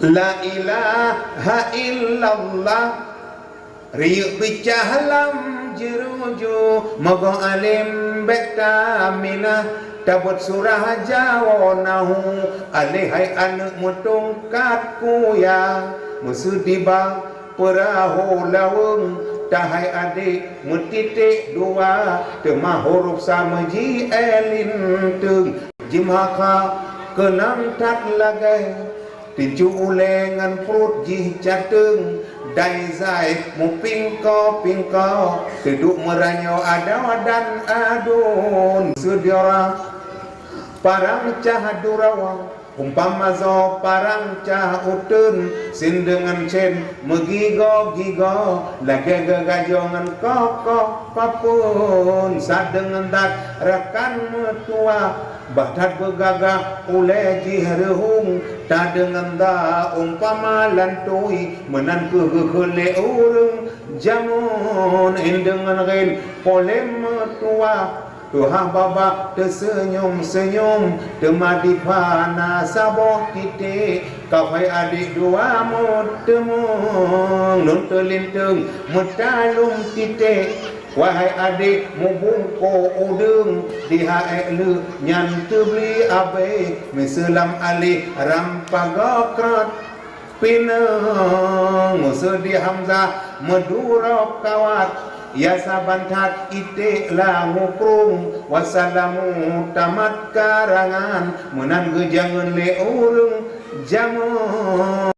La ilaha illallah riuk bicahlam jeruju mogo alim bektamina tabut surah jawonahu alihai anak mutungkat kuya musudiba perahu laweng tahai adik mutitik dua temah huruf sama ji elintung jimaka kenam tak lagai tinju ulengan perut jih jateng dai zai mu pingko keduk meranyo ada dan adun sediora parang cah durawang umpama zo parang cah utun sin dengan cen megigo lage gagajongan kokok papun sad dengan dat rekan metua batat begagah oleh jihrehung tak dengan da umpama lantui menan kegele urung jamun dengan ren polem metua Tuhan baba tersenyum-senyum temadi pana saboh titik kafai adik dua mutemu nun terlinteng metalung titik wahai adik mubungko udung dihaek le nyan tebli abe meselam alih rampagakrat pinang musedi hamzah medurok kawat ya sabantat itik lah ngukrung wassalamu tamat karangan menan gejangan le urung jamun